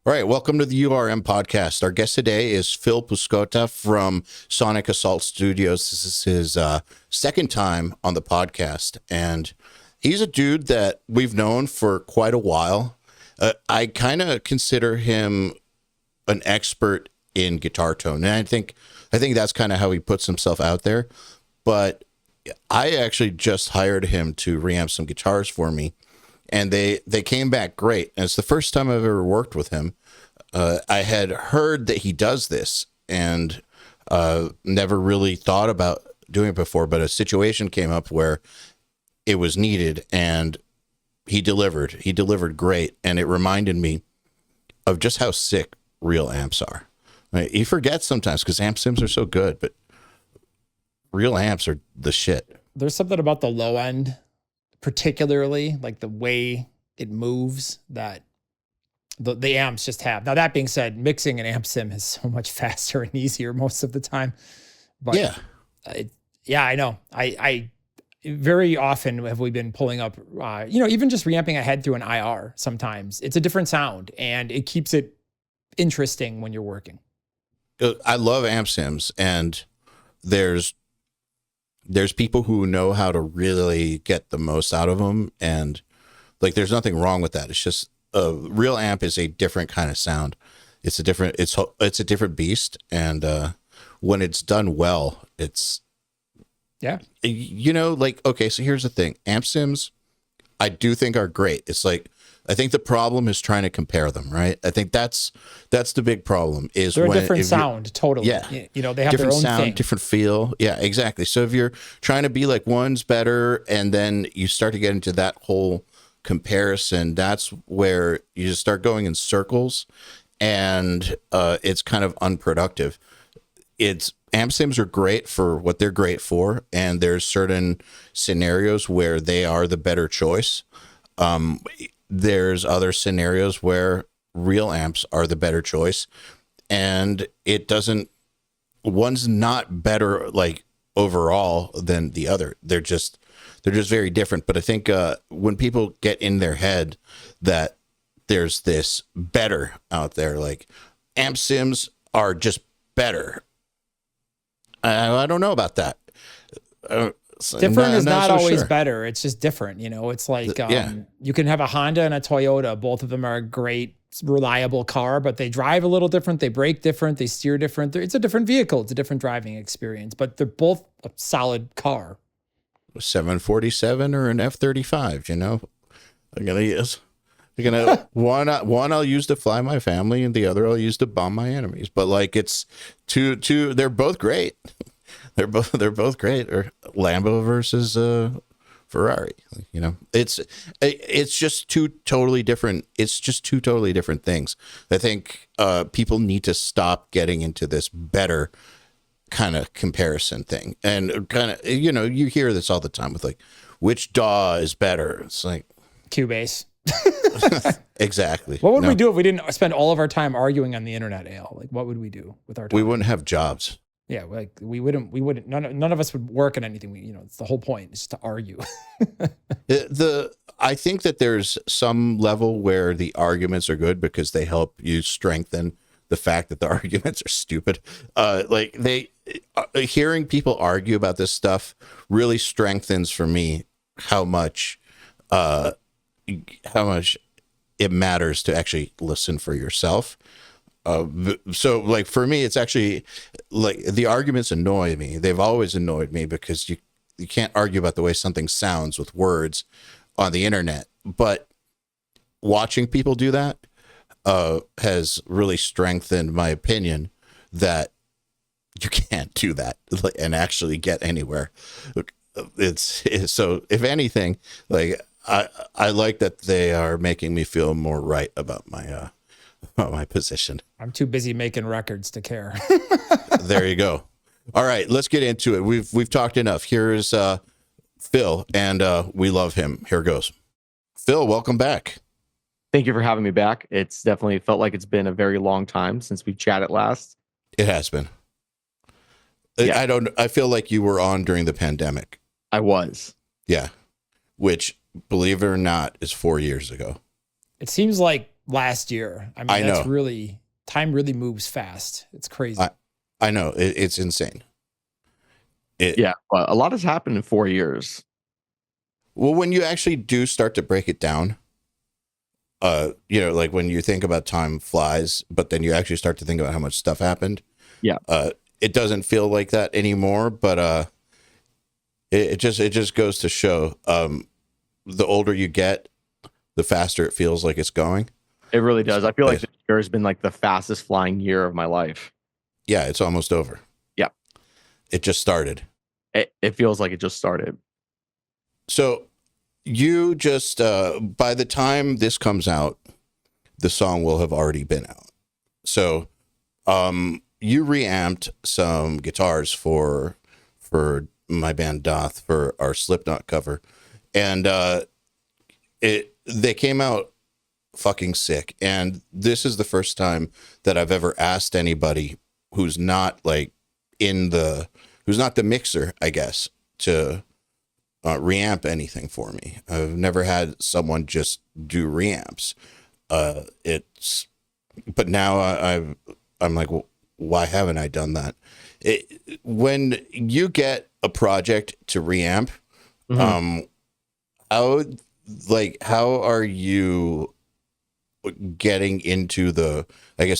All right, welcome to the URM podcast. Our guest today is Phil Pluskota from Sonic Assault Studios. This is his second time on the podcast, and he's a dude that we've known for quite a while. I kind of consider him an expert in guitar tone, and I think that's kind of how he puts himself out there. But I actually just hired him to reamp some guitars for me, and they came back great. And it's the first time I've ever worked with him. I had heard that he does this and never really thought about doing it before, but a situation came up where it was needed, and he delivered. He delivered great, and it reminded me of just how sick real amps are. Right? You forget sometimes because amp sims are so good, but real amps are the shit. There's something about the low end, particularly like the way it moves, that the amps just have. Now, that being said, mixing an amp sim is so much faster and easier most of the time. But yeah, I know. I very often have we been pulling up, even just reamping a head through an IR sometimes. It's a different sound, and it keeps it interesting when you're working. I love amp sims, and there's people who know how to really get the most out of them, and like there's nothing wrong with that. It's just a real amp is a different kind of sound. It's a different beast, and when it's done well, it's okay. So here's the thing: amp sims, I do think are great. It's like, I think the problem is trying to compare them, right? I think that's the big problem. Is they're a different sound, totally. Yeah, they have different their own sound, thing. different feel. Yeah, exactly. So if you're trying to be like one's better, and then you start to get into that whole comparison, that's where you just start going in circles, and it's kind of unproductive. Amp sims are great for what they're great for, and there's certain scenarios where they are the better choice. There's other scenarios where real amps are the better choice, and one's not better like overall than the other. They're just very different. But I think when people get in their head that there's this better out there, like amp sims are just better, I don't know about that. Different is not always better. It's just different. It's like you can have a Honda and a Toyota. Both of them are a great, reliable car, but they drive a little different. They brake different. They steer different. It's a different vehicle. It's a different driving experience, but they're both a solid car. 747 or an F-35, I'm going to use. One I'll use to fly my family, and the other I'll use to bomb my enemies. But like, it's two. They're both great. They're both great. Or Lambo versus Ferrari. It's just two totally different. It's just two totally different things. I think people need to stop getting into this better kind of comparison thing, and kind of you hear this all the time with like, which DAW is better? It's like Cubase. Exactly. What would we do if we didn't spend all of our time arguing on the internet, EYAL? Like, what would we do with our time? We wouldn't have jobs. Yeah, like we wouldn't. None of us would work on anything. It's the whole point. It's just to argue. I think that there's some level where the arguments are good because they help you strengthen the fact that the arguments are stupid. Hearing people argue about this stuff really strengthens for me how much it matters to actually listen for yourself. So like for me, it's actually like the arguments annoy me. They've always annoyed me because you can't argue about the way something sounds with words on the internet. But watching people do that has really strengthened my opinion that you can't do that and actually get anywhere. So if anything, like I like that they are making me feel more right about my position. I'm too busy making records to care. There you go. All right, let's get into it. We've talked enough. Here's Phil, and we love him. Here goes. Phil, welcome back. Thank you for having me back. It's definitely felt like it's been a very long time since we chatted last. It has been. Yeah. I feel like you were on during the pandemic. I was. Yeah. Which, believe it or not, is 4 years ago. It seems like last year. I mean, I that's know. really, time really moves fast. It's crazy. I know it's insane. Yeah, but a lot has happened in 4 years. Well, when you actually do start to break it down, like when you think about time flies, but then you actually start to think about how much stuff happened. Yeah. It doesn't feel like that anymore, but it just goes to show, the older you get, the faster it feels like it's going. It really does. I feel like this year has been like the fastest flying year of my life. Yeah, it's almost over. Yeah. It just started. It feels like it just started. So you just, by the time this comes out, the song will have already been out. So, you reamped some guitars for my band Doth for our Slipknot cover, and they came out fucking sick. And this is the first time that I've ever asked anybody who's not like who's not the mixer, I guess, to reamp anything for me. I've never had someone just do reamps. But now I'm like, well, why haven't I done that? When you get a project to reamp, how are you getting into the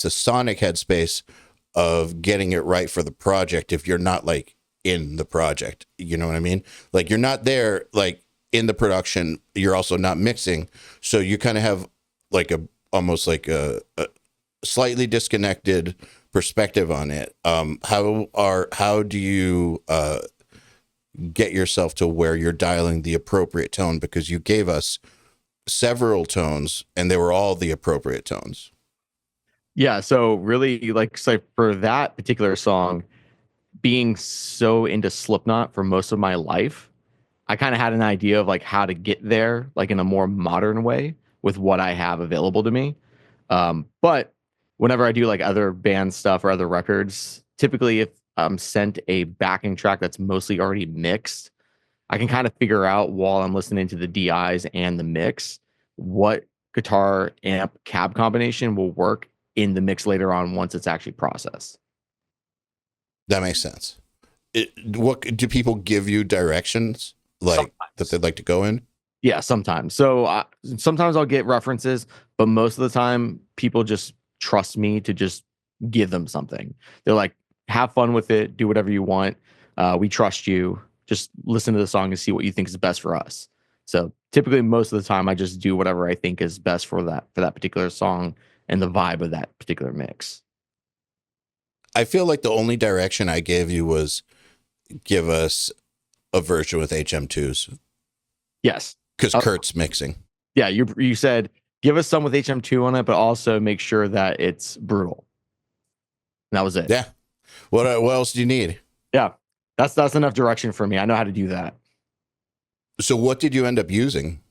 sonic headspace of getting it right for the project if you're not like in the project? You know what I mean? Like, you're not there like in the production, you're also not mixing, so you kind of have like almost like a slightly disconnected perspective on it. How do you get yourself to where you're dialing the appropriate tone? Because you gave us several tones and they were all the appropriate tones. Yeah, so really, so for that particular song, being so into Slipknot for most of my life, I kind of had an idea of like how to get there, like in a more modern way with what I have available to me. But whenever I do like other band stuff or other records, typically if I'm sent a backing track that's mostly already mixed, I can kind of figure out while I'm listening to the DIs and the mix what guitar amp cab combination will work in the mix later on once it's actually processed. That makes sense. What do people give you directions like Sometimes. that they'd like to go in? Yeah, sometimes. So sometimes I'll get references, but most of the time people just trust me to just give them something. They're like, have fun with it, do whatever you want. We trust you. Just listen to the song and see what you think is best for us. So typically most of the time I just do whatever I think is best for that particular song and the vibe of that particular mix. I feel like the only direction I gave you was give us a version with HM2s. Yes. Because Kurt's mixing. Yeah, you said give us some with HM2 on it, but also make sure that it's brutal. And that was it. Yeah. What else do you need? Yeah. That's enough direction for me. I know how to do that. So what did you end up using?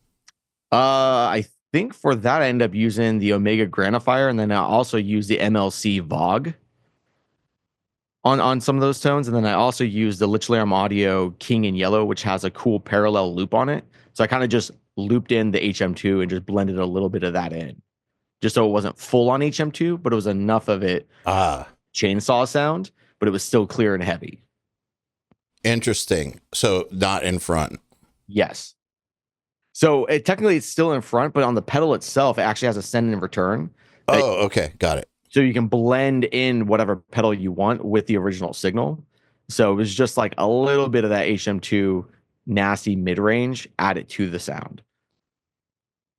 I think for that I ended up using the Omega Granifier, and then I also used the MLC Vogue on some of those tones. And then I also used the Lich Alarm Audio King in Yellow, which has a cool parallel loop on it. So I kind of just looped in the HM2 and just blended a little bit of that in, just so it wasn't full on HM2, but it was enough of it chainsaw sound, but it was still clear and heavy. Interesting. So not in front. Yes. So technically it's still in front, but on the pedal itself, it actually has a send and return. Oh, okay. Got it. So you can blend in whatever pedal you want with the original signal. So it was just like a little bit of that HM2 nasty mid-range added to the sound.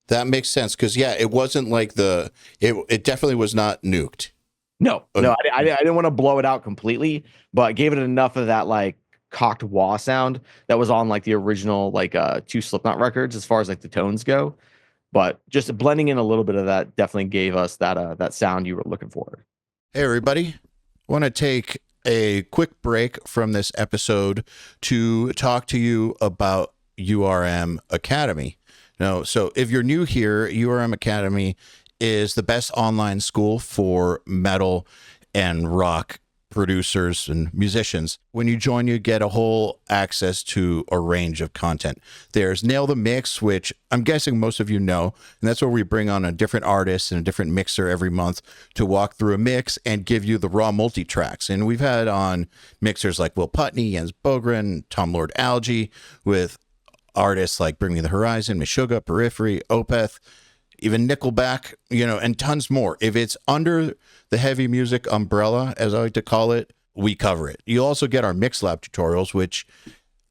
That makes sense. Because, yeah, it wasn't like it definitely was not nuked. No, I didn't want to blow it out completely, but gave it enough of that like cocked wah sound that was on like the original like 2 Slipknot records as far as like the tones go. But just blending in a little bit of that definitely gave us that sound you were looking for. Hey, everybody. I want to take a quick break from this episode to talk to you about URM Academy. Now, so if you're new here, URM Academy is the best online school for metal and rock producers and musicians. When you join, you get a whole access to a range of content. There's Nail the Mix, which I'm guessing most of you know, and that's where we bring on a different artist and a different mixer every month to walk through a mix and give you the raw multi-tracks. And we've had on mixers like Will Putney, Jens Bogren, Tom Lord Algae, with artists like Bring Me the Horizon, Meshuggah, Periphery, Opeth, even Nickelback, and tons more. If it's under the heavy music umbrella, as I like to call it, we cover it. You also get our Mix Lab tutorials, which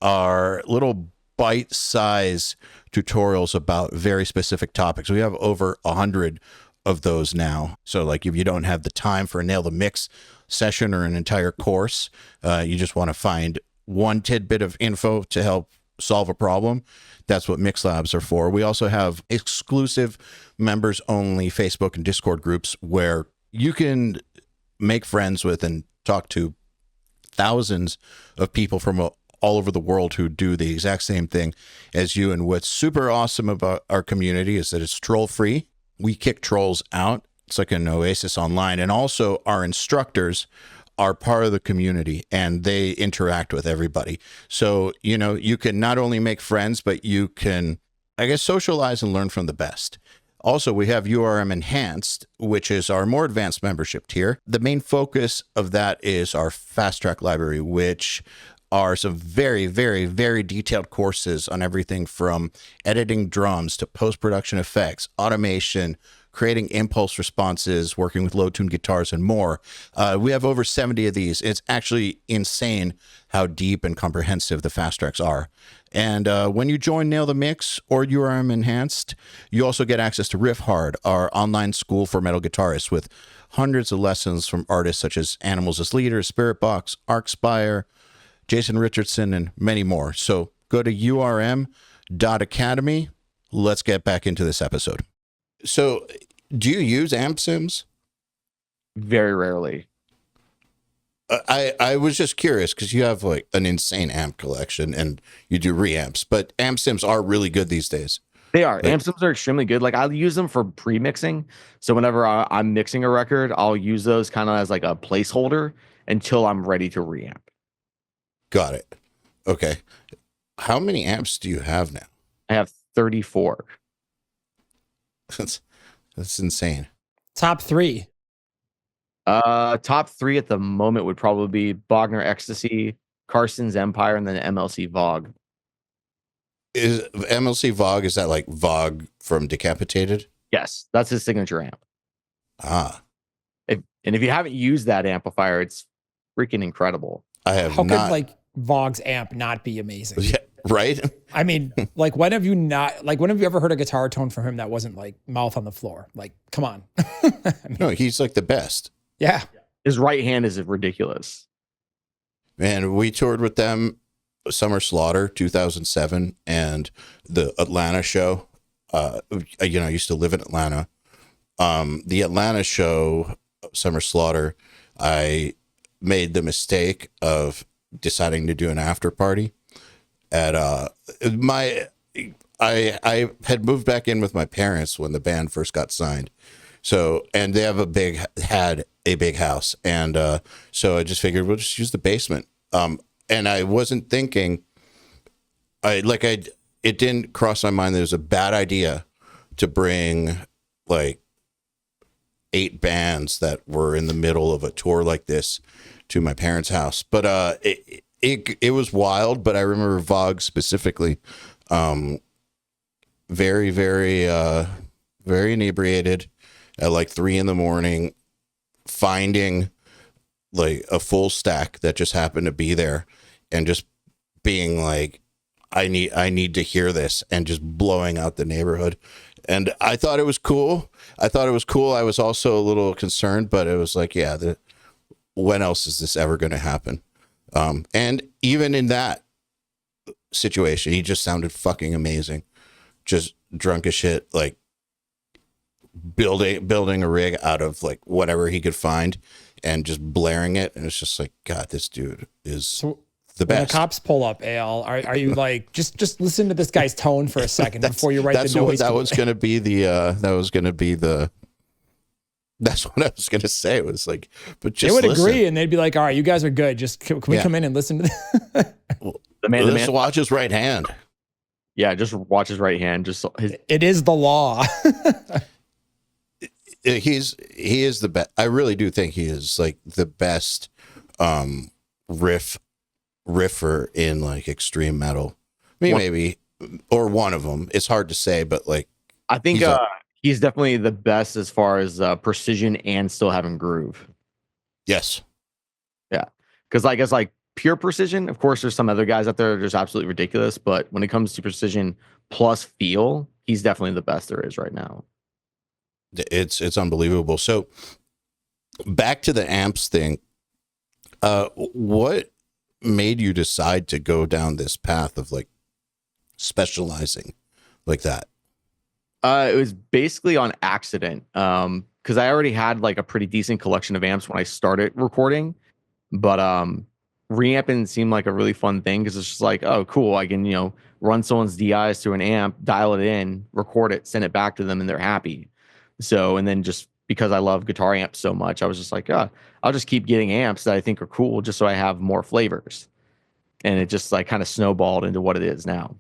are little bite-size tutorials about very specific topics. We have over 100 of those now. So like if you don't have the time for a Nail the Mix session or an entire course, you just want to find one tidbit of info to help solve a problem, that's what Mix Labs are for. We also have exclusive members only Facebook and Discord groups where you can make friends with and talk to thousands of people from all over the world who do the exact same thing as you. And what's super awesome about our community is that it's troll free. We kick trolls out. It's like an oasis online. And also our instructors are part of the community and they interact with everybody. So, you can not only make friends, but you can, socialize and learn from the best. Also, we have URM Enhanced, which is our more advanced membership tier. The main focus of that is our Fast Track library, which are some very, very, very detailed courses on everything from editing drums to post-production effects, automation, creating impulse responses, working with low-tuned guitars, and more. We have over 70 of these. It's actually insane how deep and comprehensive the Fast Tracks are. And when you join Nail the Mix or URM Enhanced, you also get access to Riff Hard, our online school for metal guitarists with hundreds of lessons from artists such as Animals as Leaders, Spirit Box, Arcspire, Jason Richardson, and many more. So go to urm.academy. Let's get back into this episode. So do you use amp sims? Very rarely. I was just curious because you have like an insane amp collection and you do reamps, but amp sims are really good these days. They are. Amp sims are extremely good. Like I'll use them for pre-mixing. So whenever I'm mixing a record, I'll use those kind of as like a placeholder until I'm ready to reamp. Got it. Okay. How many amps do you have now? I have 34. That's insane. Top 3. Top 3 at the moment would probably be Bogner Ecstasy, Carson's Empire, and then MLC Vogue. Is MLC Vogue, is that like Vogue from Decapitated? Yes, that's his signature amp. Ah. And if you haven't used that amplifier, it's freaking incredible. I have How not. could like Vogue's amp not be amazing? Yeah, right? I mean, like when have you ever heard a guitar tone from him that wasn't like mouth on the floor? Like, come on. I mean, No, he's like the best. yeah. His right hand is ridiculous. Man, we toured with them Summer Slaughter 2007 and the Atlanta show. I used to live in Atlanta. The Atlanta show, Summer Slaughter, I made the mistake of deciding to do an after party at I had moved back in with my parents when the band first got signed. So, and they have had a big house. And so I just figured we'll just use the basement. And I wasn't thinking, it didn't cross my mind that it was a bad idea to bring like 8 bands that were in the middle of a tour like this to my parents' house. But it was wild, but I remember Vogue specifically, very, very, very inebriated at like 3 a.m, finding like a full stack that just happened to be there and just being like, I need to hear this, and just blowing out the neighborhood. And I thought it was cool. I was also a little concerned, but it was like, yeah, when else is this ever going to happen? And even in that situation, he just sounded fucking amazing. Just drunk as shit, like building a rig out of like whatever he could find and just blaring it. And it's just like, God, this dude is the best. When the cops pull up, AL, are you like, just listen to this guy's tone for a second before you write the noise? That was going to be the That's what I was gonna say. It was like, but They just would listen. agree, and they'd be like, "All right, you guys are good. Just can we Yeah. come in and listen to this?" The man. Just watch his right hand. Yeah, just watch his right hand. Just his. It is the law. He is the best. I really do think he is like the best riffer in like extreme metal. I mean, maybe, or one of them. It's hard to say, but like, I think he's definitely the best as far as precision and still having groove. yes. Yeah, because like as like pure precision, of course, there's some other guys out there that are just absolutely ridiculous. But when it comes to precision plus feel, he's definitely the best there is right now. It's unbelievable. So back to the amps thing. What made you decide to go down this path of like specializing like that? It was basically on accident. Because I already had like a pretty decent collection of amps when I started recording, but reamping seemed like a really fun thing because it's just like, oh, cool, I can run someone's DIs through an amp, dial it in, record it, send it back to them, and they're happy. So, and then just because I love guitar amps so much, I was just like, I'll just keep getting amps that I think are cool just so I have more flavors. And it just like kind of snowballed into what it is now.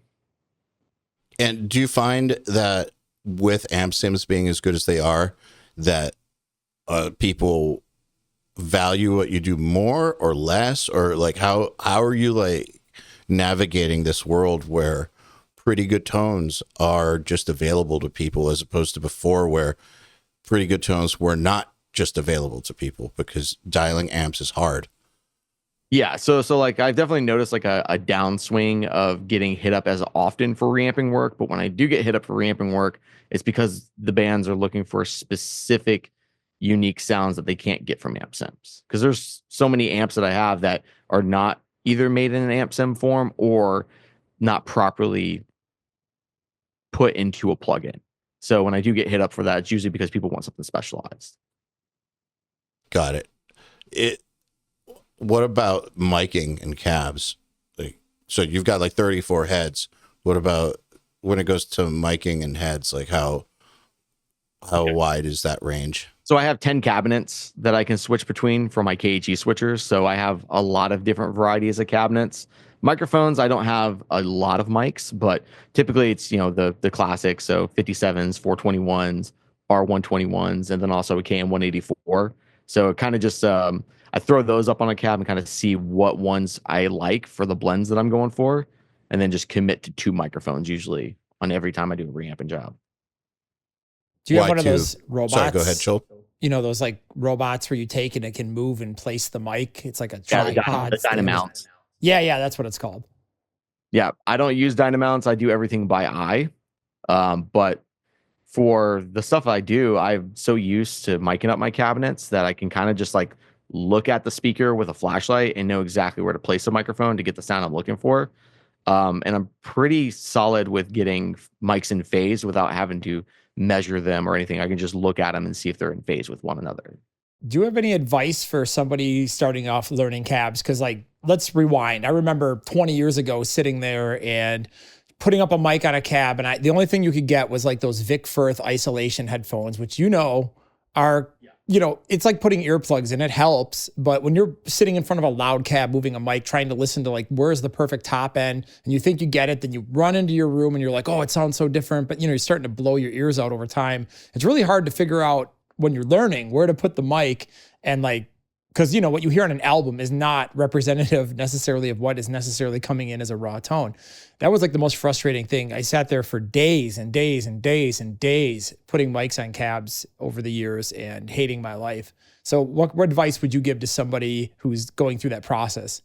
And do you find that with amp sims being as good as they are, that people value what you do more or less, or like how are you like navigating this world where pretty good tones are just available to people as opposed to before where pretty good tones were not just available to people because dialing amps is hard? Yeah, so like I've definitely noticed like a downswing of getting hit up as often for reamping work, but when I do get hit up for reamping work, it's because the bands are looking for specific unique sounds that they can't get from amp sims. Because there's so many amps that I have that are not either made in an amp sim form or not properly put into a plugin. So when I do get hit up for that, it's usually because people want something specialized. Got it. What about miking and cabs? Like, so you've got like 34 heads. What about when it goes to miking and heads? Like how wide is that range? So I have 10 cabinets that I can switch between for my KHE switchers. So I have a lot of different varieties of cabinets. Microphones, I don't have a lot of mics, but typically it's, the classics. So 57s, 421s, R121s, and then also a KM184. So it kind of just, I throw those up on a cab and kind of see what ones I like for the blends that I'm going for, and then just commit to 2 microphones usually on every time I do a reamping job. Do you have one of those robots? Sorry, go ahead, Joel. Those like robots where you take and it can move and place the mic. It's like a tripod. The Dynamount. Yeah, that's what it's called. Yeah, I don't use Dynamounts. I do everything by eye. But for the stuff I do, I'm so used to miking up my cabinets that I can kind of just like look at the speaker with a flashlight and know exactly where to place the microphone to get the sound I'm looking for. And I'm pretty solid with getting mics in phase without having to measure them or anything. I can just look at them and see if they're in phase with one another. Do you have any advice for somebody starting off learning cabs? Because like, let's rewind. I remember 20 years ago sitting there and putting up a mic on a cab, and the only thing you could get was like those Vic Firth isolation headphones, which are, it's like putting earplugs in. It helps, but when you're sitting in front of a loud cab moving a mic, trying to listen to like where's the perfect top end, and you think you get it, then you run into your room and you're like, oh, it sounds so different, but you're starting to blow your ears out over time. It's really hard to figure out when you're learning where to put the mic, and like, because what you hear on an album is not representative necessarily of what is necessarily coming in as a raw tone. That was like the most frustrating thing. I sat there for days and days and days and days putting mics on cabs over the years and hating my life. So what advice would you give to somebody who's going through that process?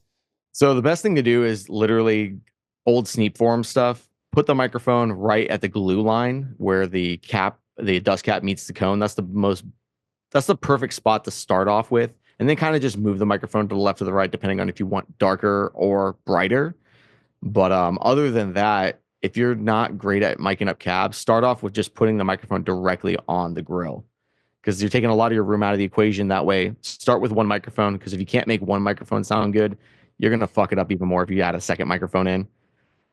So the best thing to do is literally old Sneap form stuff. Put the microphone right at the glue line where the dust cap meets the cone. That's the perfect spot to start off with. And then kind of just move the microphone to the left or the right, depending on if you want darker or brighter. But other than that, if you're not great at miking up cabs, start off with just putting the microphone directly on the grill, because you're taking a lot of your room out of the equation that way. Start with one microphone, because if you can't make one microphone sound good, you're going to fuck it up even more if you add a second microphone in.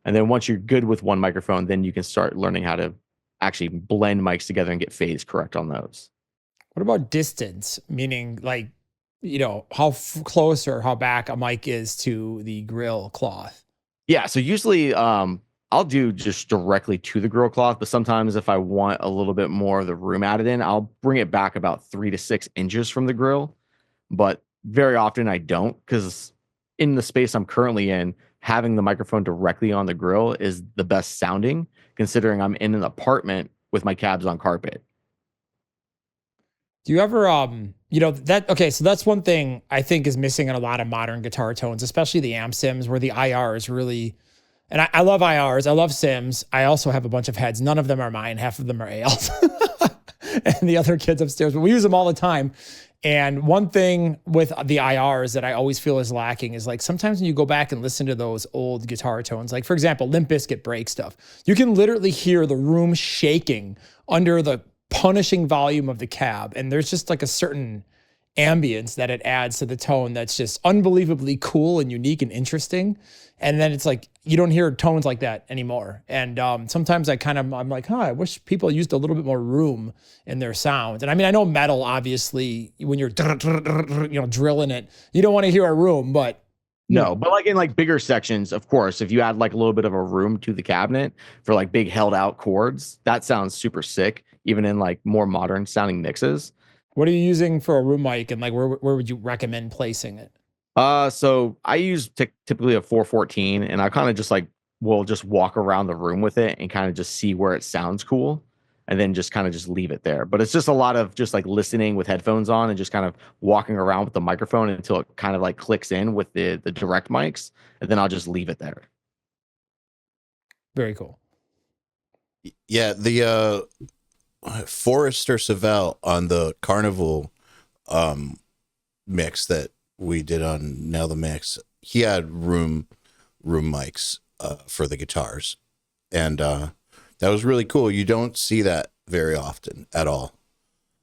And then once you're good with one microphone, then you can start learning how to actually blend mics together and get phase correct on those. What about distance? Meaning like, how close or how back a mic is to the grill cloth. Yeah, so usually I'll do just directly to the grill cloth, but sometimes if I want a little bit more of the room added in, I'll bring it back about 3 to 6 inches from the grill. But very often I don't, because in the space I'm currently in, having the microphone directly on the grill is the best sounding, considering I'm in an apartment with my cabs on carpet. Do you ever, okay, so that's one thing I think is missing in a lot of modern guitar tones, especially the amp sims, where the IR is really, and I love IRs, I love sims. I also have a bunch of heads. None of them are mine. Half of them are EYALs and the other kids upstairs, but we use them all the time. And one thing with the IRs that I always feel is lacking is like sometimes when you go back and listen to those old guitar tones, like for example, Limp Bizkit break stuff, you can literally hear the room shaking under the punishing volume of the cab. And there's just like a certain ambience that it adds to the tone that's just unbelievably cool and unique and interesting. And then it's like, you don't hear tones like that anymore. And sometimes I'm like, I wish people used a little bit more room in their sound. And I mean, I know metal, obviously, when you're, drilling it, you don't want to hear a room, but no, but like in like bigger sections, of course, if you add like a little bit of a room to the cabinet for like big held out chords, that sounds super sick, even in like more modern sounding mixes. What are you using for a room mic, and like where would you recommend placing it? So I use typically a 414, and I kind of just like will just walk around the room with it and kind of just see where it sounds cool, and then just kind of just leave it there. But it's just a lot of just like listening with headphones on and just kind of walking around with the microphone until it kind of like clicks in with the direct mics, and then I'll just leave it there. Very cool. Yeah, the Forrester Savell on the Carnival mix that we did on Now the Mix, he had room mics for the guitars, and that was really cool. You don't see that very often at all.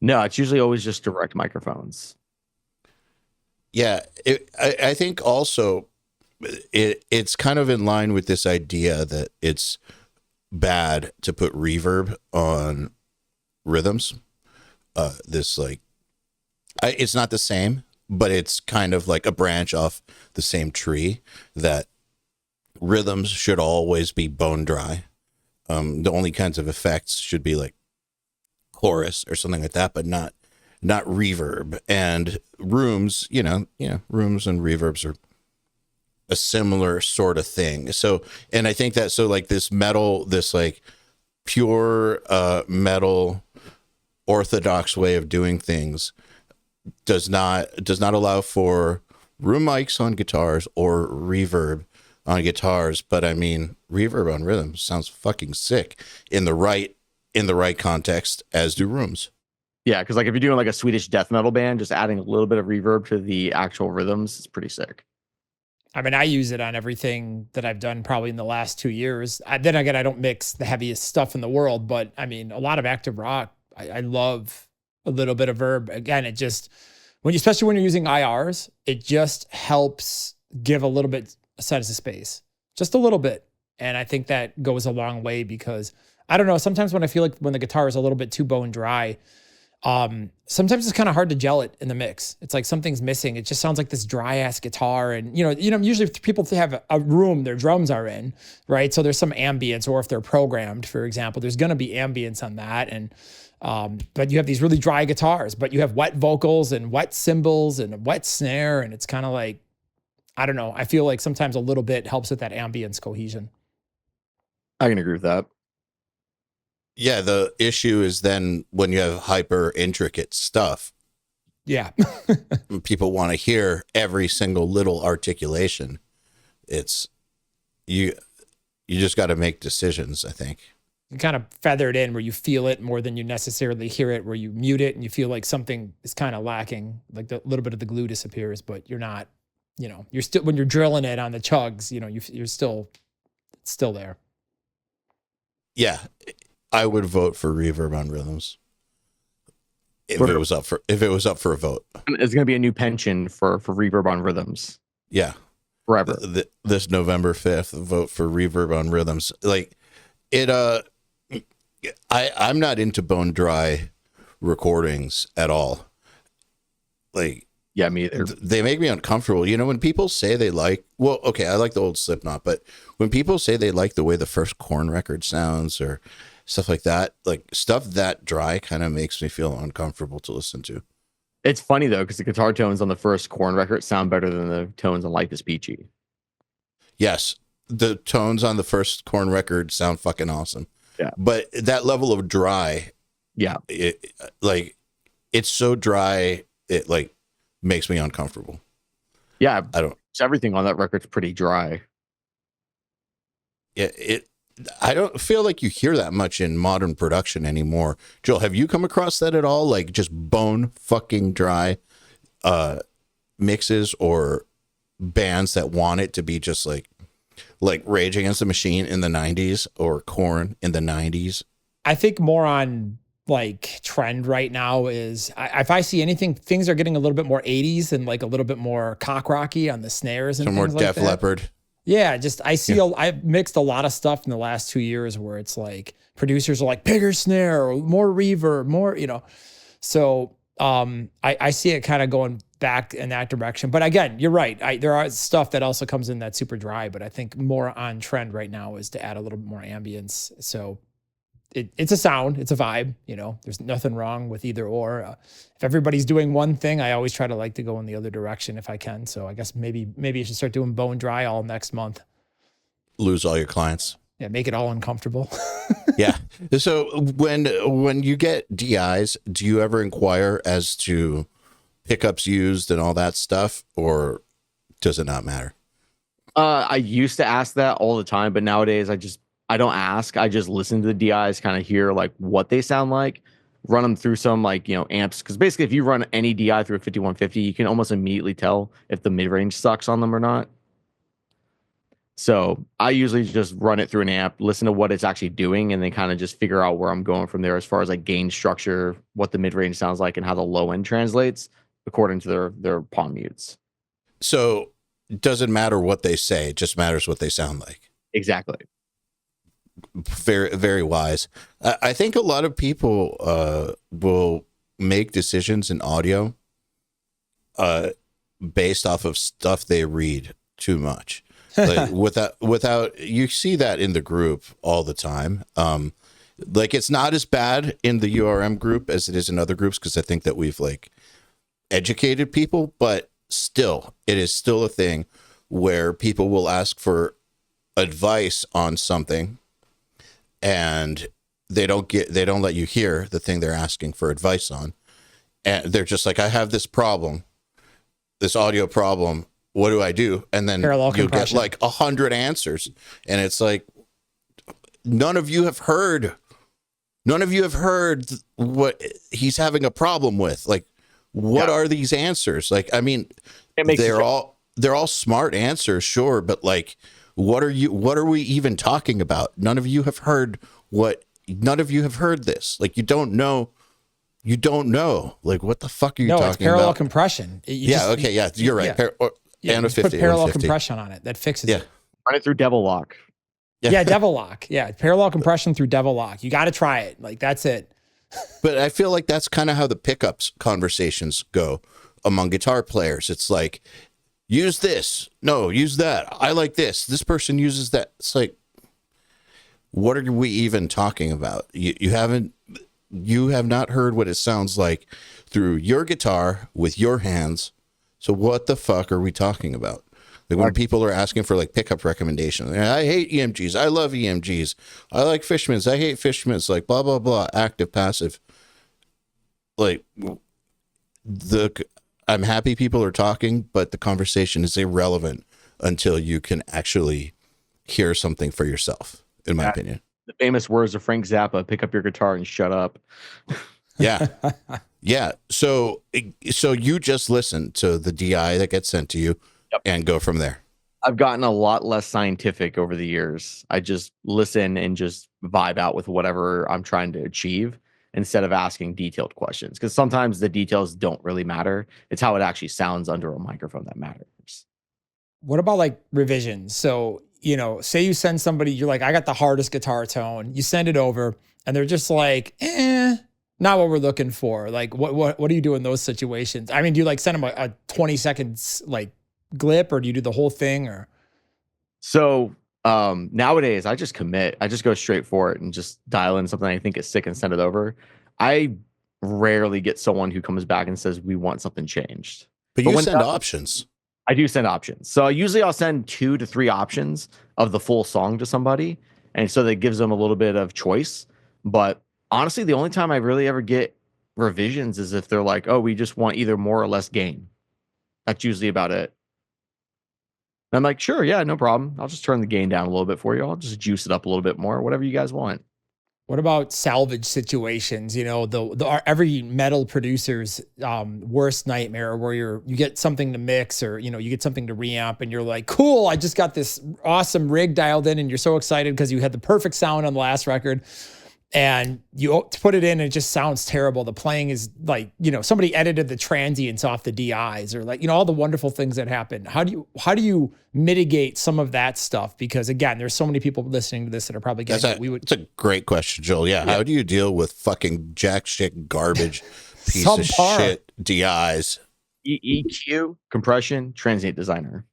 No, it's usually always just direct microphones. Yeah, I think also it's kind of in line with this idea that it's bad to put reverb on rhythms. This like, it's not the same, but it's kind of like a branch off the same tree, that rhythms should always be bone dry. The only kinds of effects should be like chorus or something like that, but not reverb. And rooms, rooms and reverbs are a similar sort of thing. So, and I think that, so like this metal, this like pure metal orthodox way of doing things does not allow for room mics on guitars or reverb on guitars. But I mean, reverb on rhythms sounds fucking sick in the right context, as do rooms. Yeah, because like if you're doing like a Swedish death metal band, just adding a little bit of reverb to the actual rhythms is pretty sick. I mean, I use it on everything that I've done probably in the last 2 years. Then again, I don't mix the heaviest stuff in the world, but I mean, a lot of active rock, I love a little bit of verb. Again, it just, especially when you're using IRs, it just helps give a little bit a sense of space, just a little bit. And I think that goes a long way, because I don't know, sometimes when I feel like when the guitar is a little bit too bone dry, sometimes it's kind of hard to gel it in the mix. It's like something's missing. It just sounds like this dry ass guitar. And usually if people have a room their drums are in, right? So there's some ambience, or if they're programmed, for example, there's going to be ambience on that. And but you have these really dry guitars, but you have wet vocals and wet cymbals and a wet snare, and it's kind of like, I don't know. I feel like sometimes a little bit helps with that ambience cohesion. I can agree with that. Yeah, the issue is then when you have hyper intricate stuff. Yeah. People want to hear every single little articulation. It's you just got to make decisions, I think. You kind of feather it in where you feel it more than you necessarily hear it, where you mute it and you feel like something is kind of lacking, like the little bit of the glue disappears, but you're not, you're still, when you're drilling it on the chugs, you're still there. Yeah. I would vote for reverb on rhythms if it was up for a vote. It's going to be a new pension for reverb on rhythms. Yeah, forever. This November 5th, vote for reverb on rhythms. Like it. I'm not into bone dry recordings at all. Like, Yeah, me either. they make me uncomfortable. You know, when people say they like, well, okay, I like the old Slipknot, but when people say they like the way the first Korn record sounds or stuff like that, like stuff that dry kind of makes me feel uncomfortable to listen to. It's funny though, because the guitar tones on the first Korn record sound better than the tones on Life is Peachy. Yes, the tones on the first Korn record sound fucking awesome. Yeah. But that level of dry, Yeah. It's so dry, it like makes me uncomfortable. Yeah. I don't. Everything on that record's pretty dry. Yeah, I don't feel like you hear that much in modern production anymore. Joel, have you come across that at all? Like just bone fucking dry mixes or bands that want it to be just like Rage Against the Machine in the 90s or Korn in the 90s? I think more on like trend right now is if I see anything, things are getting a little bit more 80s and like a little bit more cock rocky on the snares and Some things more like Def Leppard. Yeah, just I've mixed a lot of stuff in the last 2 years where it's like producers are like bigger snare, or more reverb, more, you know. So I see it kind of going back in that direction. But again, you're right. There are stuff that also comes in that's super dry, but I think more on trend right now is to add a little bit more ambience. So it's a sound, it's a vibe, you know, there's nothing wrong with either or. If everybody's doing one thing, I always try to like to go in the other direction if I can. So I guess maybe you should start doing bone dry all next month. Lose all your clients. Yeah, make it all uncomfortable. Yeah. So when you get DIs, do you ever inquire as to pickups used and all that stuff, or does it not matter? I used to ask that all the time, but nowadays I don't ask. I just listen to the DIs, kind of hear like what they sound like, run them through some like, you know, amps. Because basically, if you run any DI through a 5150, you can almost immediately tell if the mid range sucks on them or not. So I usually just run it through an amp, listen to what it's actually doing, and then kind of just figure out where I'm going from there as far as like gain structure, what the mid range sounds like, and how the low end translates according to their palm mutes. So it doesn't matter what they say; it just matters what they sound like. Exactly. Very, very wise. I think a lot of people will make decisions in audio based off of stuff they read too much. Like without you see that in the group all the time. Like it's not as bad in the URM group as it is in other groups because I think that we've like educated people, but still, it is still a thing where people will ask for advice on something. And they don't let you hear the thing they're asking for advice on. And they're just like, I have this problem, this audio problem. What do I do? And then you'll get like 100 answers. And it's like, none of you have heard what he's having a problem with. Like, what are these answers? Like, I mean, they're all smart answers, sure. But like, what are we even talking about? None of you have heard this. Like, you don't know. Like, what the fuck are you talking about? No, it's parallel compression. You're right. And a 50. Put parallel compression on it. That fixes it. Run it through Devil Lock. Yeah, Devil Lock. Yeah, parallel compression through Devil Lock. You got to try it. Like, that's it. But I feel like that's kind of how the pickups conversations go among guitar players. It's like, use this. No, use that. I like this. This person uses that. It's like, what are we even talking about? You have not heard what it sounds like through your guitar with your hands. So what the fuck are we talking about? Like when people are asking for like pickup recommendations, I hate EMGs. I love EMGs. I like Fishmans. I hate Fishmans. Like blah, blah, blah, active, passive. Like I'm happy people are talking, but the conversation is irrelevant until you can actually hear something for yourself, in my opinion. The famous words of Frank Zappa, pick up your guitar and shut up. Yeah. Yeah. So you just listen to the DI that gets sent to you and go from there. I've gotten a lot less scientific over the years. I just listen and just vibe out with whatever I'm trying to achieve instead of asking detailed questions. Because sometimes the details don't really matter. It's how it actually sounds under a microphone that matters. What about like revisions? So, you know, say you send somebody, you're like, I got the hardest guitar tone. You send it over and they're just like, not what we're looking for. Like what do you do in those situations? I mean, do you like send them a 20 seconds like glip, or do you do the whole thing? Or So nowadays I just commit. I just go straight for it and just dial in something I think is sick and send it over. I rarely get someone who comes back and says we want something changed. But But you when send that- options. I do send options. So usually I'll send 2 to 3 options of the full song to somebody. And so that gives them a little bit of choice. But honestly, the only time I really ever get revisions is if they're like, oh, we just want either more or less gain. That's usually about it. And I'm like, sure, yeah, no problem. I'll just turn the gain down a little bit for you. I'll just juice it up a little bit more, whatever you guys want. what about salvage situations? You know, every metal producer's worst nightmare, where you get something to mix, or you know, you get something to reamp, and you're like, cool, I just got this awesome rig dialed in, and you're so excited because you had the perfect sound on the last record, and you put it in and it just sounds terrible. The playing is like, you know, somebody edited the transients off the DIs, or like, you know, all the wonderful things that happen. How do you mitigate some of that stuff? Because again, there's so many people listening to this that are probably getting It's a great question, Joel. Yeah. How do you deal with fucking jack shit garbage piece of Subpar. shit DIs EQ, compression, transient designer.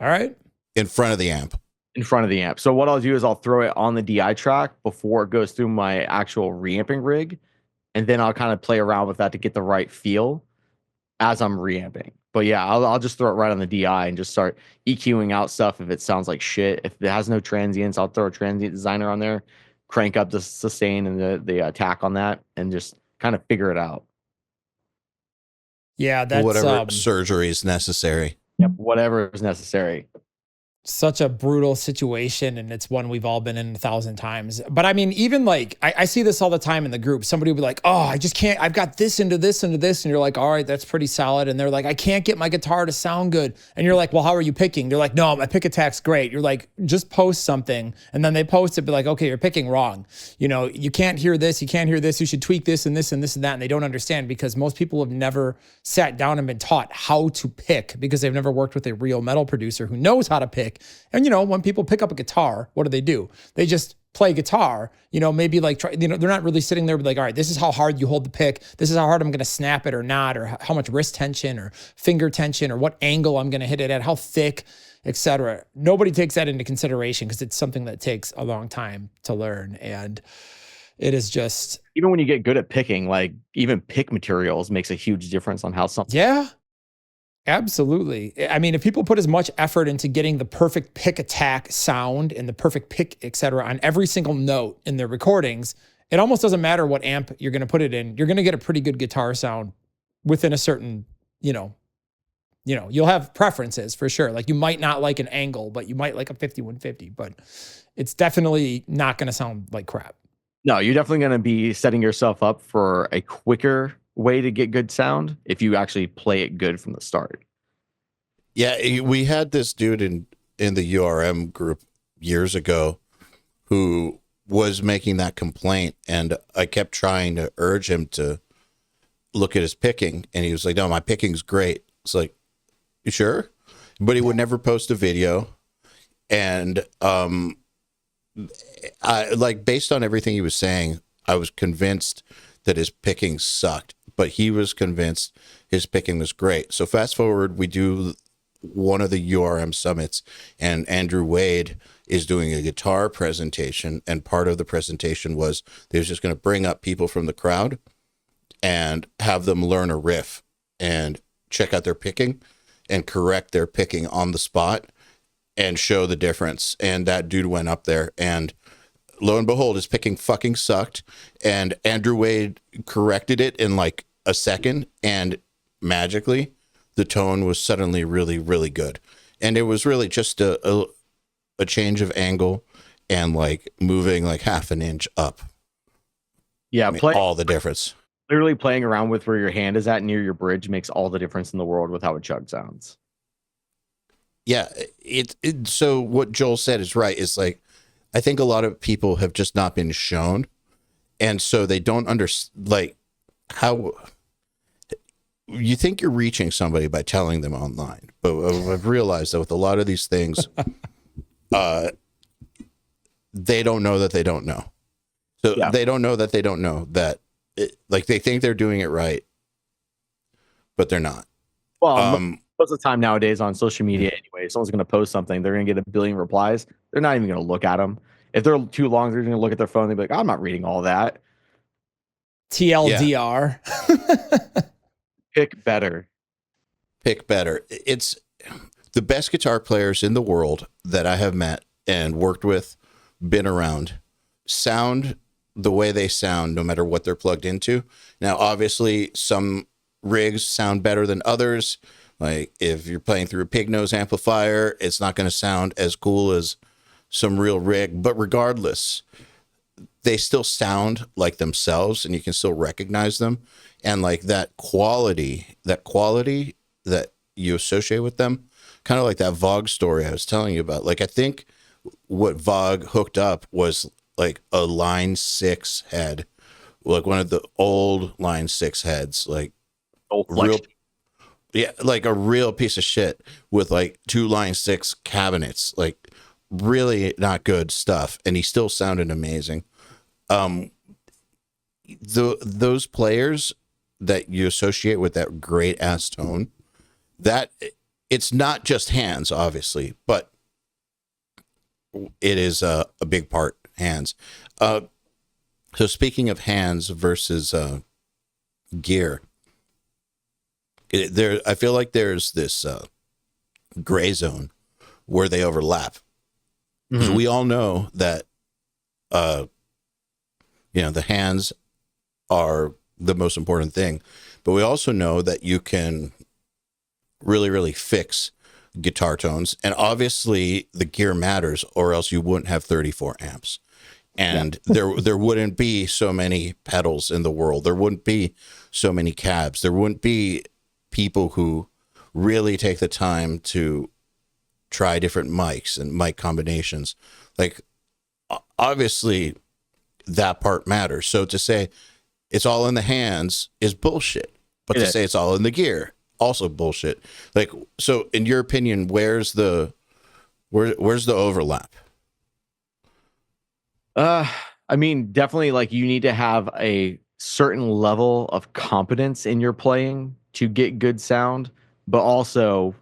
All right. in front of the amp? In front of the amp. So what I'll do is I'll throw it on the DI track before it goes through my actual reamping rig, and then I'll kind of play around with that to get the right feel as I'm reamping. But yeah, I'll just throw it right on the DI and just start EQing out stuff if it sounds like shit. If it has no transients, I'll throw a transient designer on there, crank up the sustain and the attack on that, and just kind of figure it out. Yeah, that's Whatever surgery is necessary. Yep, whatever is necessary. such a brutal situation, and it's one we've all been in 1,000 times. But I mean, even like I see this all the time in the group. Somebody will be like, oh, I just can't, I've got this into this into this. And you're like, all right, that's pretty solid. And they're like, I can't get my guitar to sound good. And you're like, well, how are you picking? They're like, no, my pick attack's great. You're like, just post something. And then they post it, be like, okay, you're picking wrong. You know, you can't hear this, you can't hear this, you should tweak this and this and this and that. And they don't understand, because most people have never sat down and been taught how to pick, because they've never worked with a real metal producer who knows how to pick. And, you know, when people pick up a guitar, what do? They just play guitar, you know, maybe like, you know, they're not really sitting there like, all right, this is how hard you hold the pick. This is how hard I'm going to snap it or not, or how much wrist tension or finger tension, or what angle I'm going to hit it at, how thick, etc. Nobody takes that into consideration, because it's something that takes a long time to learn. And it is just, Even when you get good at picking, like even pick materials makes a huge difference on how something. yeah. Absolutely. I mean, if people put as much effort into getting the perfect pick attack sound and the perfect pick, et cetera, on every single note in their recordings, it almost doesn't matter what amp you're going to put it in. You're going to get a pretty good guitar sound within a certain, you'll have preferences for sure. Like you might not like an angle, but you might like a 5150, but it's definitely not going to sound like crap. No, you're definitely going to be setting yourself up for a quicker way to get good sound if you actually play it good from the start. Yeah, we had this dude in the URM group years ago who was making that complaint, and I kept trying to urge him to look at his picking, and he was like, no, my picking's great. It's like, you sure? But he would never post a video. And I like, based on everything he was saying, I was convinced that his picking sucked, but he was convinced his picking was great. So fast forward, we do one of the URM summits, and Andrew Wade is doing a guitar presentation, and part of the presentation was they was just going to bring up people from the crowd and have them learn a riff and check out their picking and correct their picking on the spot and show the difference. And that dude went up there, and lo and behold, his picking fucking sucked. And Andrew Wade corrected it in like a second, and magically the tone was suddenly really, really good. And it was really just a change of angle and like moving like half an inch up. Yeah, I mean, all the difference. Literally playing around with where your hand is at near your bridge makes all the difference in the world with how a chug sounds. Yeah, so what Joel said is right. It's like, I think a lot of people have just not been shown, and so they don't understand, like, how you think you're reaching somebody by telling them online. But I've realized that with a lot of these things, they don't know that they don't know. So Yeah. they don't know that they don't know that like they think they're doing it right, but they're not. Well, most of the time nowadays on social media anyway, if someone's going to post something, they're going to get a billion replies. They're not even going to look at them. If they're too long, they're going to look at their phone. They'll be like, I'm not reading all that. TLDR. Pick better. Pick better. It's the best guitar players in the world that I have met and worked with, been around, sound the way they sound no matter what they're plugged into. Now, obviously, some rigs sound better than others. Like if you're playing through a pig nose amplifier, it's not going to sound as cool as some real rig. But regardless, they still sound like themselves and you can still recognize them. And like that quality that you associate with them, kind of like that Vogue story I was telling you about. Like, I think what Vogue hooked up was like a Line 6 head, like one of the old Line 6 heads, like real, yeah, like a real piece of shit with like 2 Line 6 cabinets, like really not good stuff. And he still sounded amazing. Those players that you associate with that great ass tone, that it's not just hands, obviously, but it is a big part hands. So speaking of hands versus gear, I feel like there's this gray zone where they overlap. Because we all know that the hands are the most important thing, but we also know that you can really, really fix guitar tones, and obviously the gear matters, or else you wouldn't have 34 amps, and there wouldn't be so many pedals in the world. There wouldn't be so many cabs. There wouldn't be people who really take the time to try different mics and mic combinations. Like, obviously that part matters. So to say it's all in the hands is bullshit, but to say it's all in the gear, also bullshit. Like, so in your opinion, where's the overlap? I mean, definitely, like, you need to have a certain level of competence in your playing to get good sound, but also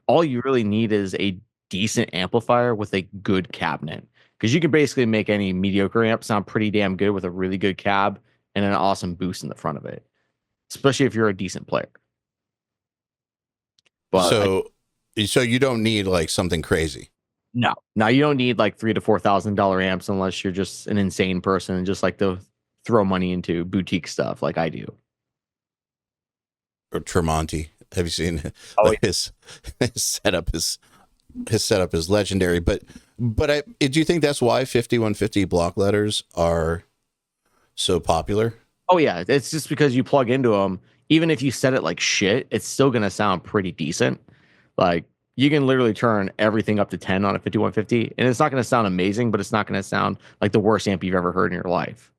all you really need is a decent amplifier with a good cabinet, because you can basically make any mediocre amp sound pretty damn good with a really good cab and an awesome boost in the front of it, especially if you're a decent player. But so you don't need like something crazy. No, you don't need like $3,000 to $4,000 amps unless you're just an insane person and just like to throw money into boutique stuff like I do. Or Tremonti, have you seen his setup? His setup is do you think that's why 5150 block letters are so popular? Oh yeah, it's just because you plug into them. Even if you set it like shit, it's still gonna sound pretty decent. Like, you can literally turn everything up to 10 on a 5150, and it's not going to sound amazing, but it's not going to sound like the worst amp you've ever heard in your life.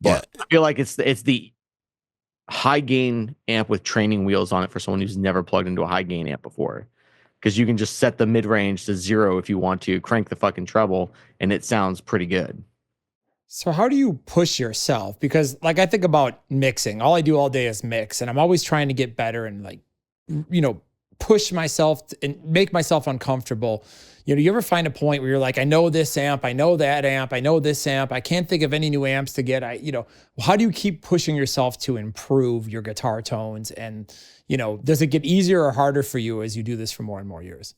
But I feel like it's the high gain amp with training wheels on it for someone who's never plugged into a high gain amp before, because you can just set the mid range to 0 if you want to, crank the fucking treble, and it sounds pretty good. So how do you push yourself? Because like, I think about mixing. All I do all day is mix, and I'm always trying to get better and like, push myself and make myself uncomfortable. You ever find a point where you're like, I know this amp, I know that amp, I know this amp, I can't think of any new amps to get. How do you keep pushing yourself to improve your guitar tones? And, does it get easier or harder for you as you do this for more and more years?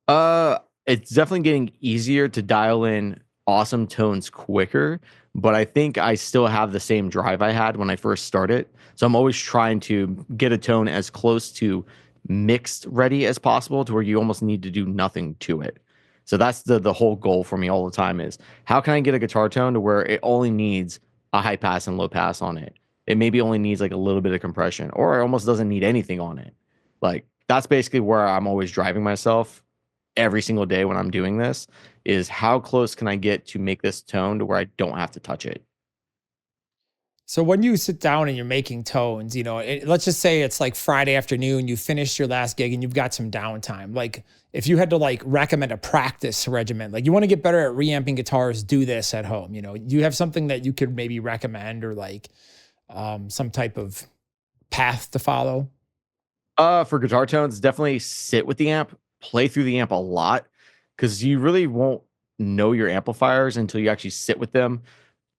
It's definitely getting easier to dial in awesome tones quicker, but I think I still have the same drive I had when I first started. So I'm always trying to get a tone as close to mixed ready as possible, to where you almost need to do nothing to it. So that's the whole goal for me all the time, is how can I get a guitar tone to where it only needs a high pass and low pass on it. It maybe only needs like a little bit of compression, or it almost doesn't need anything on it. Like, that's basically where I'm always driving myself every single day when I'm doing this, is how close can I get to make this tone to where I don't have to touch it. So when you sit down and you're making tones, let's just say it's like Friday afternoon, you finished your last gig and you've got some downtime. Like if you had to like recommend a practice regimen, like you want to get better at reamping guitars, do this at home. You have something that you could maybe recommend or like some type of path to follow? For guitar tones, definitely sit with the amp, play through the amp a lot, because you really won't know your amplifiers until you actually sit with them.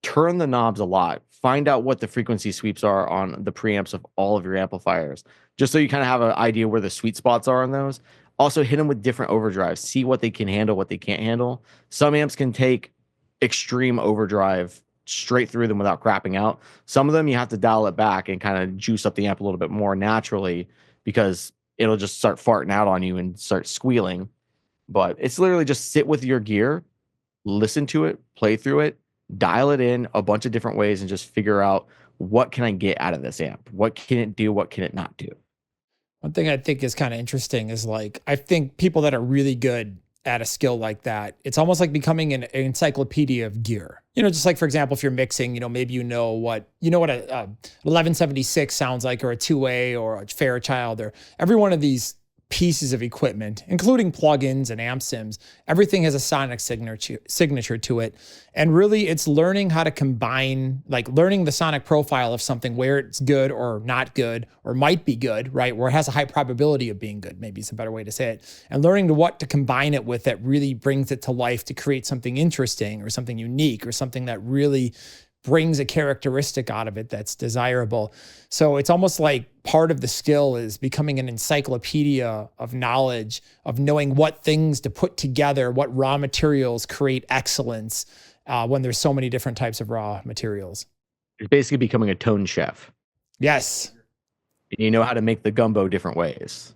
Turn the knobs a lot. Find out what the frequency sweeps are on the preamps of all of your amplifiers, just so you kind of have an idea where the sweet spots are on those. Also, hit them with different overdrives. See what they can handle, what they can't handle. Some amps can take extreme overdrive straight through them without crapping out. Some of them you have to dial it back and kind of juice up the amp a little bit more naturally, because it'll just start farting out on you and start squealing. But it's literally just sit with your gear, listen to it, play through it, dial it in a bunch of different ways, and just figure out, what can I get out of this amp? What can it do? What can it not do? One thing I think is kind of interesting is like, I think people that are really good at a skill like that, it's almost like becoming an encyclopedia of gear. Just like, for example, if you're mixing, maybe what a 1176 sounds like, or a 2A or a Fairchild, or every one of these pieces of equipment, including plugins and amp sims, everything has a sonic signature to it. And really it's learning how to combine, like learning the sonic profile of something, where it's good or not good, or might be good, right? Where it has a high probability of being good, maybe is a better way to say it. And learning what to combine it with that really brings it to life to create something interesting or something unique or something that really brings a characteristic out of it that's desirable. So it's almost like part of the skill is becoming an encyclopedia of knowledge, of knowing what things to put together, what raw materials create excellence when there's so many different types of raw materials. It's basically becoming a tone chef. Yes. And you know how to make the gumbo different ways.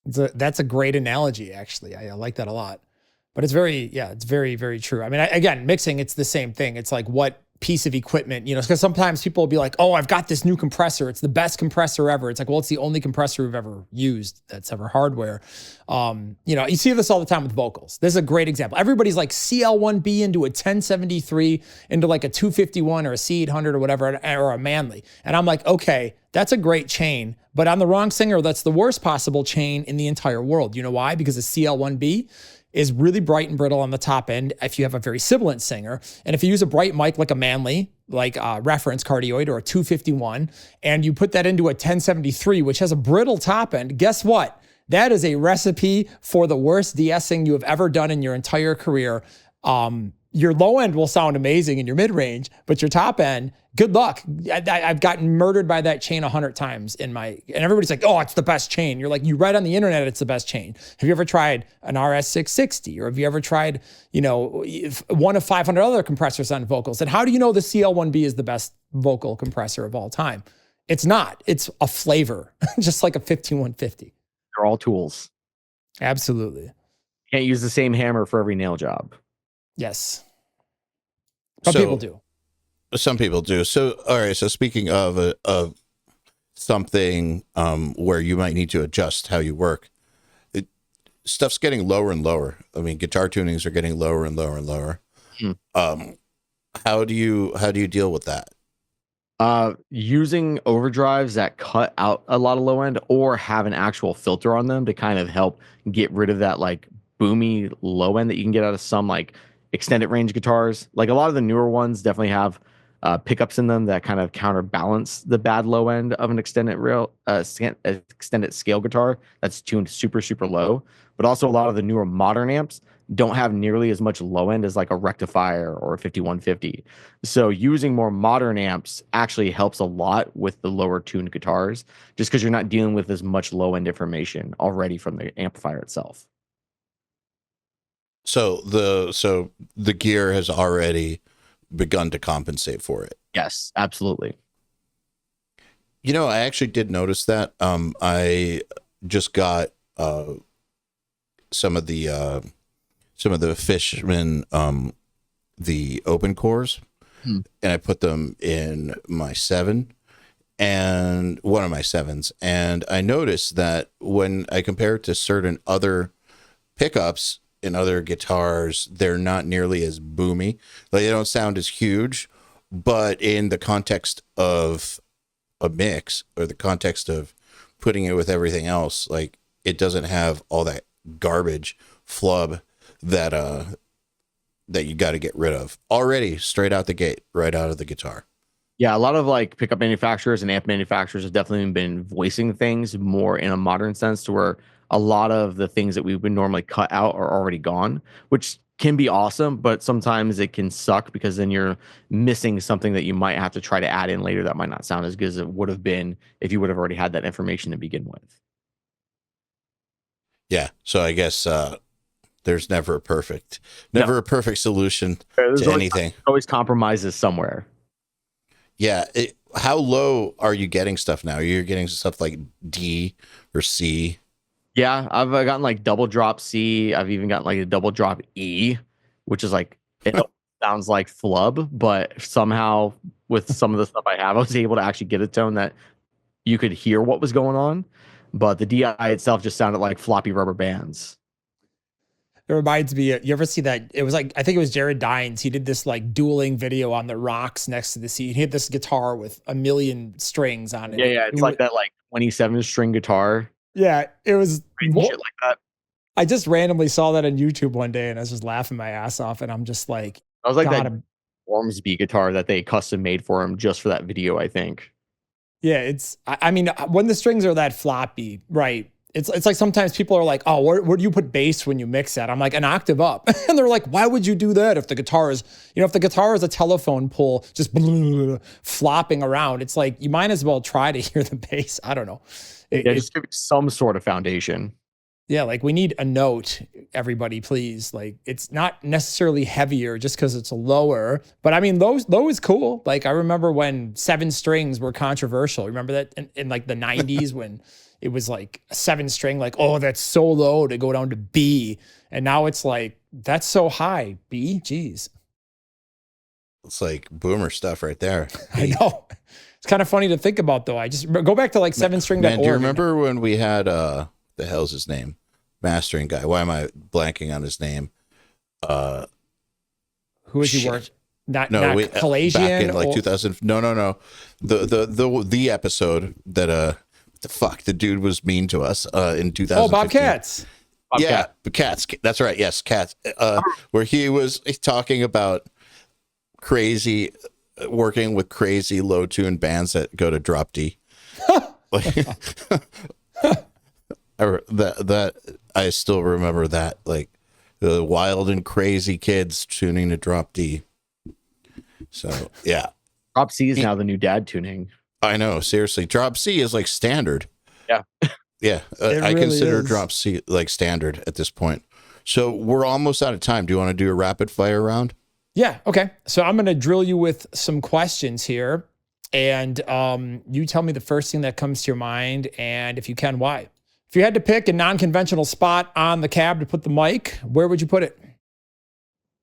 That's a great analogy, actually. I like that a lot. But it's very, very true. I mean, again, mixing, it's the same thing. It's like, what piece of equipment, because sometimes people will be like, oh, I've got this new compressor. It's the best compressor ever. It's like, well, it's the only compressor we've ever used that's ever hardware. You see this all the time with vocals. This is a great example. Everybody's like CL1B into a 1073, into like a 251 or a C800 or whatever, or a Manley. And I'm like, okay, that's a great chain, but on the wrong singer, that's the worst possible chain in the entire world. You know why? Because the CL1B is really bright and brittle on the top end if you have a very sibilant singer. And if you use a bright mic like a Manley, like a reference cardioid or a 251, and you put that into a 1073, which has a brittle top end, guess what? That is a recipe for the worst de-essing you have ever done in your entire career. Your low end will sound amazing in your mid range, but your top end, good luck. I've gotten murdered by that chain 100 times and everybody's like, oh, it's the best chain. You're like, you read on the internet, it's the best chain. Have you ever tried an RS660? Or have you ever tried, one of 500 other compressors on vocals? And how do you know the CL1B is the best vocal compressor of all time? It's not. It's a flavor, just like a 15150. They're all tools. Absolutely. Can't use the same hammer for every nail job. Yes. Some people do. Some people do. So, all right. So speaking of something where you might need to adjust how you work, stuff's getting lower and lower. I mean, guitar tunings are getting lower and lower and lower. How do you deal with that? Using overdrives that cut out a lot of low end, or have an actual filter on them to kind of help get rid of that like boomy low end that you can get out of some like extended range guitars. Like a lot of the newer ones definitely have pickups in them that kind of counterbalance the bad low end of an extended scale guitar that's tuned super, super low. But also a lot of the newer modern amps don't have nearly as much low end as like a rectifier or a 5150. So using more modern amps actually helps a lot with the lower tuned guitars, just because you're not dealing with as much low end information already from the amplifier itself. So the gear has already begun to compensate for it. Yes, absolutely. I actually did notice that. I just got some of the Fishman the open cores, and I put them in my 7 and one of my 7s, and I noticed that when I compare it to certain other pickups in other guitars, they're not nearly as boomy. Like, they don't sound as huge, but in the context of a mix or the context of putting it with everything else, like it doesn't have all that garbage flub that that you got to get rid of already straight out the gate, right out of the guitar. Yeah, a lot of like pickup manufacturers and amp manufacturers have definitely been voicing things more in a modern sense to where a lot of the things that we would normally cut out are already gone, which can be awesome, but sometimes it can suck because then you're missing something that you might have to try to add in later that might not sound as good as it would have been if you would have already had that information to begin with. Yeah. So I guess there's never a perfect solution to anything. Always compromises somewhere. Yeah. How low are you getting stuff now? You're getting stuff like D or C. Yeah, I've gotten like double drop C. I've even gotten like a double drop E, which is like, it sounds like flub, but somehow with some of the stuff I have, I was able to actually get a tone that you could hear what was going on. But the DI itself just sounded like floppy rubber bands. It reminds me, you ever see that? It was like, I think it was Jared Dines. He did this like dueling video on the rocks next to the sea. He had this guitar with a million strings on it. Yeah, it's like that like 27 string guitar. Yeah, it was Shit like that. I just randomly saw that on YouTube one day and I was just laughing my ass off. And I'm just like, I was like that Ormsby guitar that they custom made for him just for that video, I think. Yeah, I mean, when the strings are that floppy, right? It's like sometimes people are like, oh, where do you put bass when you mix that? I'm like, an octave up. And they're like, why would you do that if the guitar is, if the guitar is a telephone pole just flopping around? It's like, you might as well try to hear the bass. I don't know. Just give me some sort of foundation. Yeah, like we need a note, everybody, please. Like it's not necessarily heavier just because it's lower, but I mean, low is cool. Like I remember when 7 strings were controversial. Remember that in like the 90s when it was like a 7 string, like, oh, that's so low to go down to B. And now it's like, that's so high, B, geez. It's like boomer stuff right there. I know. It's kind of funny to think about though. I just go back to like 7-string. Man, do you remember when we had, the hell's his name? Mastering guy. Why am I blanking on his name? Who is he working? Not Calagian, back in like 2000. No. The episode that the dude was mean to us in 2000. Oh, Bob Katz. Yeah, Katz. That's right. Yes, Katz. Where he was talking about working with crazy low tune bands that go to drop D. Like that I still remember that, like the wild and crazy kids tuning to drop D. So yeah, drop C is now the new dad tuning. I know, seriously, drop C is like standard. Yeah, yeah, I really consider drop C like standard at this point. So we're almost out of time. Do you want to do a rapid fire round? Yeah. Okay. So I'm going to drill you with some questions here, and you tell me the first thing that comes to your mind, and if you can, why. If you had to pick a non-conventional spot on the cab to put the mic, where would you put it?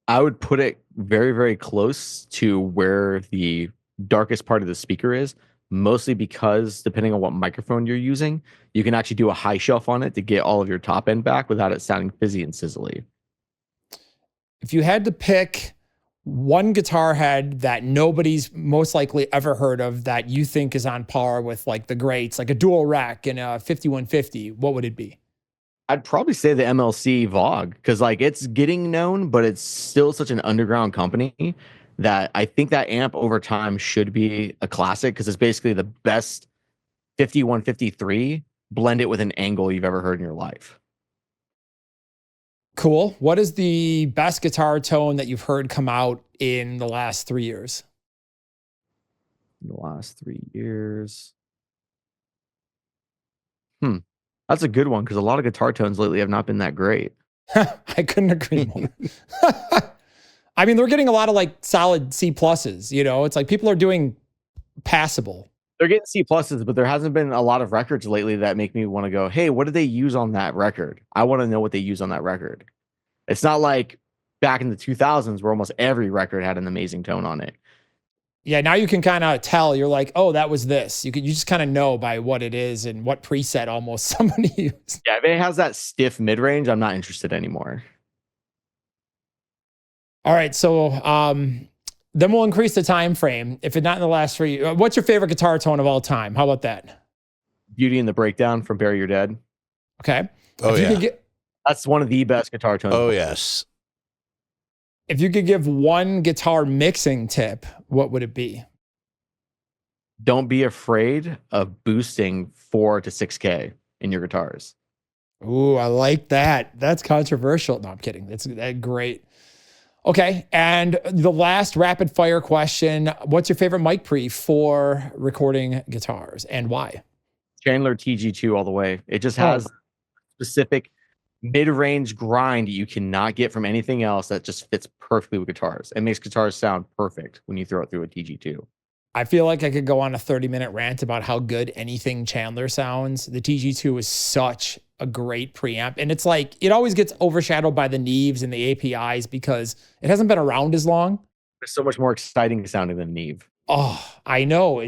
I would put it very, very close to where the darkest part of the speaker is, mostly because depending on what microphone you're using, you can actually do a high shelf on it to get all of your top end back without it sounding fizzy and sizzly. If you had to pick one guitar head that nobody's most likely ever heard of that you think is on par with like the greats, like a dual rack and a 5150, what would it be? I'd probably say the MLC Vogue, because like it's getting known, but it's still such an underground company that I think that amp over time should be a classic because it's basically the best 5153 blend it with an angle you've ever heard in your life. Cool. What is the best guitar tone that you've heard come out in the last 3 years? In the last 3 years. That's a good one because a lot of guitar tones lately have not been that great. I couldn't agree more. I mean, they're getting a lot of like solid C pluses, it's like people are doing passable. They're getting C pluses, but there hasn't been a lot of records lately that make me want to go, hey, what did they use on that record? I want to know what they use on that record. It's not like back in the 2000s where almost every record had an amazing tone on it. Yeah, now you can kind of tell. You're like, oh, that was this. You just kind of know by what it is and what preset almost somebody used. Yeah, if it has that stiff mid-range, I'm not interested anymore. All right, so Then we'll increase the time frame. If it's not in the last 3, what's your favorite guitar tone of all time? How about that? Beauty and the Breakdown from Bury Your Dead. Okay. Oh, if you yeah. could get, That's one of the best guitar tones. Oh, yes. if you could give one guitar mixing tip, what would it be? Don't be afraid of boosting 4 to 6K in your guitars. Ooh, I like that. That's controversial. No, I'm kidding. That's great. Okay. And the last rapid fire question, what's your favorite mic pre for recording guitars and why? Chandler TG2 all the way. It just has specific mid-range grind you cannot get from anything else that just fits perfectly with guitars. It makes guitars sound perfect when you throw it through a TG2. I feel like I could go on a 30-minute rant about how good anything Chandler sounds. The TG2 is such a great preamp. And it's like, it always gets overshadowed by the Neves and the APIs because it hasn't been around as long. It's so much more exciting sounding than Neve. Oh, I know.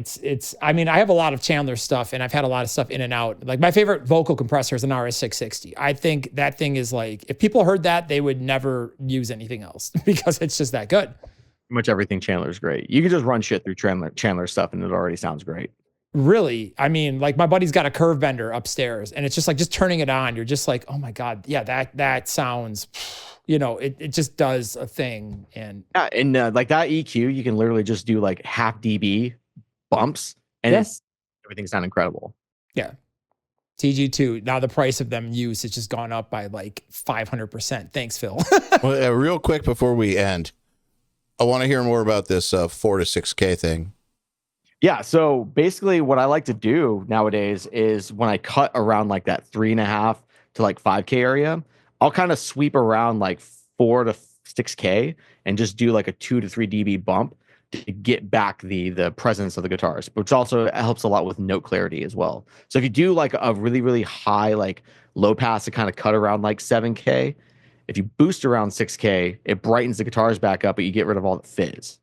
I mean, I have a lot of Chandler stuff and I've had a lot of stuff in and out. Like my favorite vocal compressor is an RS660. I think that thing is like, if people heard that, they would never use anything else because it's just that good. Pretty much everything Chandler's great. You can just run shit through Chandler stuff and it already sounds great. Really, I mean, like my buddy's got a curve bender upstairs and it's just like, just turning it on, you're just like, oh my God, yeah, that sounds, it just does a thing. And yeah, and like that EQ, you can literally just do like half dB bumps and everything sound incredible. Yeah. TG2, now the price of them used has just gone up by like 500%. Thanks, Phil. Well, real quick before we end, I want to hear more about this 4 to 6K thing. Yeah, so basically what I like to do nowadays is when I cut around like that 3.5 to like 5K area, I'll kind of sweep around like 4 to 6K and just do like a 2 to 3 dB bump to get back the presence of the guitars, which also helps a lot with note clarity as well. So if you do like a really, really high, like low pass to kind of cut around like 7K, if you boost around 6K, it brightens the guitars back up, but you get rid of all the fizz.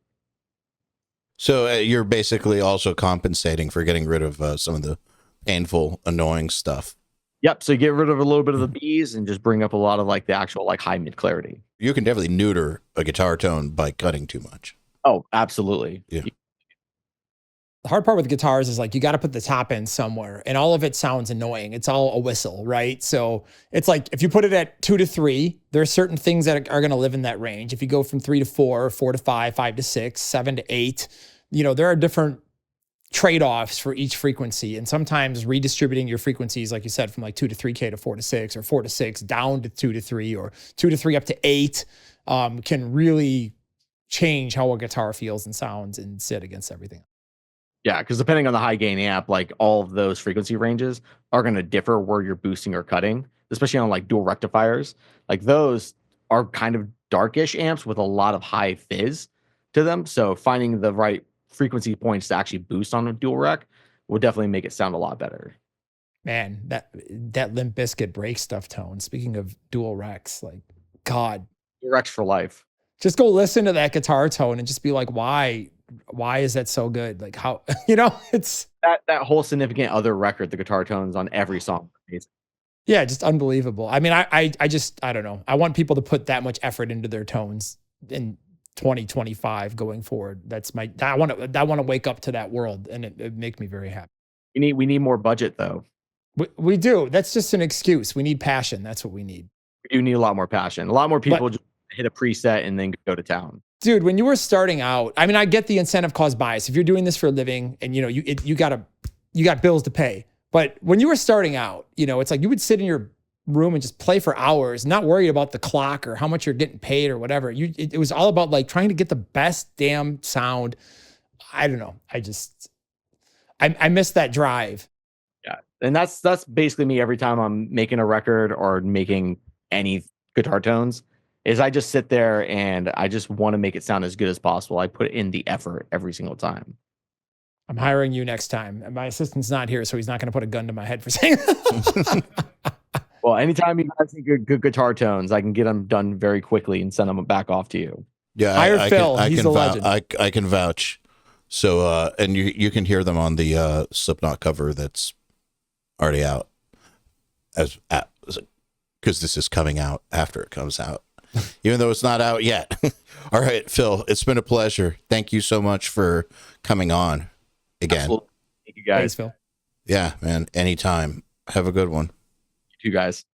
So you're basically also compensating for getting rid of some of the painful, annoying stuff. Yep. So you get rid of a little bit of the B's and just bring up a lot of like the actual like high mid clarity. You can definitely neuter a guitar tone by cutting too much. Oh, absolutely. Yeah. The hard part with guitars is like, you got to put the top end somewhere and all of it sounds annoying. It's all a whistle, right? So it's like, if you put it at 2 to 3, there are certain things that are going to live in that range. If you go from 3 to 4, 4 to 5, 5 to 6, 7 to 8, there are different trade-offs for each frequency. And sometimes redistributing your frequencies, like you said, from like 2 to 3K to 4 to 6 or 4 to 6 down to 2 to 3 or 2 to 3 up to 8 can really change how a guitar feels and sounds and sit against everything. Yeah, because depending on the high gain amp, like all of those frequency ranges are going to differ where you're boosting or cutting, especially on like dual rectifiers. Like those are kind of darkish amps with a lot of high fizz to them. So finding the right frequency points to actually boost on a dual rec will definitely make it sound a lot better. Man, that Limp Bizkit break stuff tone. Speaking of dual recs, like God, Dual recs for life. Just go listen to that guitar tone and just be like, why is that so good? Like how, it's that whole Significant Other record, the guitar tones on every song. Yeah, just unbelievable. I mean, I don't know. I want people to put that much effort into their tones in 2025 going forward. I want to wake up to that world, and it makes me very happy. We need more budget though. We do. That's just an excuse. We need passion. That's what we need. We do need a lot more passion. A lot more people just hit a preset and then go to town. Dude, when you were starting out, I mean, I get the incentive cost bias. If you're doing this for a living and you got bills to pay. But when you were starting out, it's like you would sit in your room and just play for hours, not worried about the clock or how much you're getting paid or whatever. It was all about like trying to get the best damn sound. I don't know. I miss that drive. Yeah. And that's basically me every time I'm making a record or making any guitar tones, is I just sit there and I just want to make it sound as good as possible. I put in the effort every single time. I'm hiring you next time. And my assistant's not here, so he's not going to put a gun to my head for saying that. Well, anytime you guys think good guitar tones, I can get them done very quickly and send them back off to you. Yeah, hire Phil. He's a legend. I can vouch. So, and you can hear them on the Slipknot cover that's already out, because this is coming out after it comes out. even though it's not out yet. All right, Phil, it's been a pleasure. Thank you so much for coming on again. Absolutely. Thank you guys. Thanks, Phil. Yeah, man. Anytime. Have a good one. You guys.